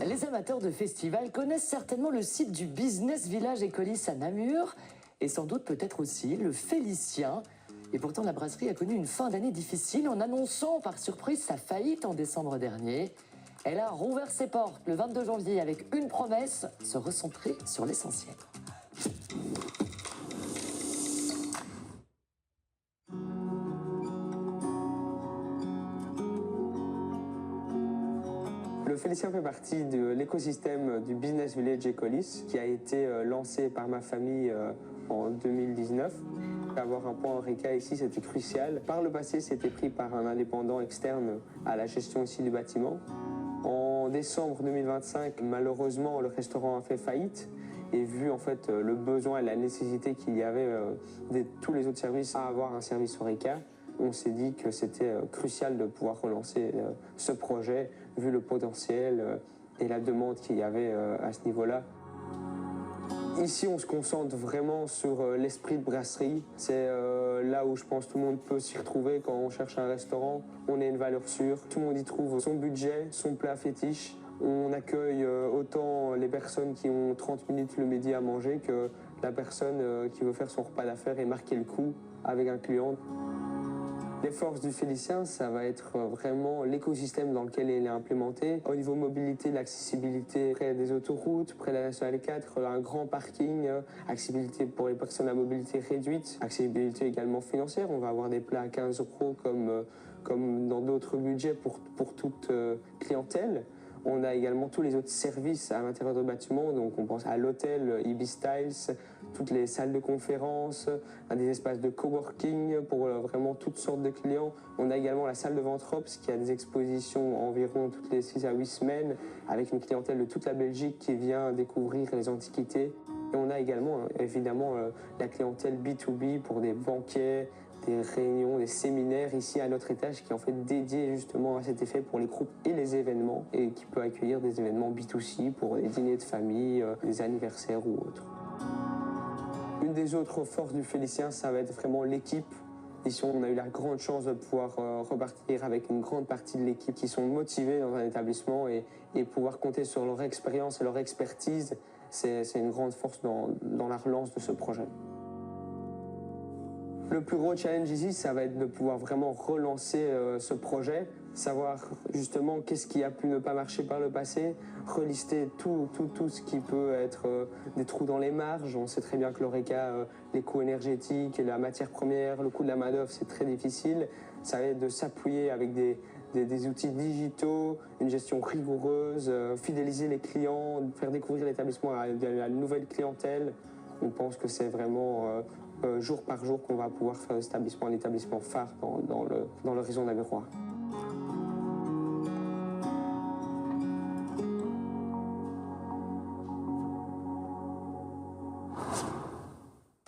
Les amateurs de festivals connaissent certainement le site du Business Village Écolis à Namur et sans doute peut-être aussi le Félicien. Et pourtant, la brasserie a connu une fin d'année difficile en annonçant par surprise sa faillite en décembre dernier. Elle a rouvert ses portes le 22 janvier avec une promesse, se recentrer sur l'essentiel. Le Félicien fait partie de l'écosystème du Business Village Écolis qui a été lancé par ma famille en 2019. Avoir un point Horeca ici, c'était crucial. Par le passé, c'était pris par un indépendant externe à la gestion ici du bâtiment. En décembre 2025, malheureusement, le restaurant a fait faillite. Et vu en fait le besoin et la nécessité qu'il y avait de tous les autres services à avoir un service Horeca, on s'est dit que c'était crucial de pouvoir relancer ce projet, vu le potentiel et la demande qu'il y avait à ce niveau-là. Ici, on se concentre vraiment sur l'esprit de brasserie. C'est là où je pense tout le monde peut s'y retrouver quand on cherche un restaurant. On est une valeur sûre. Tout le monde y trouve son budget, son plat fétiche. On accueille autant les personnes qui ont 30 minutes le midi à manger que la personne qui veut faire son repas d'affaires et marquer le coup avec un client. Les forces du Félicien, ça va être vraiment l'écosystème dans lequel il est implémenté. Au niveau mobilité, l'accessibilité près des autoroutes, près de la nationale 4, un grand parking, accessibilité pour les personnes à mobilité réduite, accessibilité également financière. On va avoir des plats à 15 € comme dans d'autres budgets pour toute clientèle. On a également tous les autres services à l'intérieur du bâtiment, donc on pense à l'hôtel Ibis Styles, toutes les salles de conférence, à des espaces de coworking pour vraiment toutes sortes de clients. On a également la salle de Ventrops qui a des expositions environ toutes les 6 à 8 semaines avec une clientèle de toute la Belgique qui vient découvrir les antiquités. Et on a également évidemment la clientèle B2B pour des banquets, des réunions, des séminaires ici à notre étage qui est en fait dédié justement à cet effet pour les groupes et les événements et qui peut accueillir des événements B2C pour des dîners de famille, des anniversaires ou autres. Une des autres forces du Félicien, ça va être vraiment l'équipe. Ici, on a eu la grande chance de pouvoir repartir avec une grande partie de l'équipe qui sont motivés dans un établissement et pouvoir compter sur leur expérience et leur expertise, c'est une grande force dans la relance de ce projet. Le plus gros challenge ici, ça va être de pouvoir vraiment relancer ce projet, savoir justement qu'est-ce qui a pu ne pas marcher par le passé, relister tout ce qui peut être des trous dans les marges. On sait très bien que l'Horeca, les coûts énergétiques, la matière première, le coût de la main-d'œuvre, c'est très difficile. Ça va être de s'appuyer avec des outils digitaux, une gestion rigoureuse, fidéliser les clients, faire découvrir l'établissement à une nouvelle clientèle. On pense que c'est vraiment jour par jour qu'on va pouvoir faire l'établissement un établissement phare dans le réseau namurois.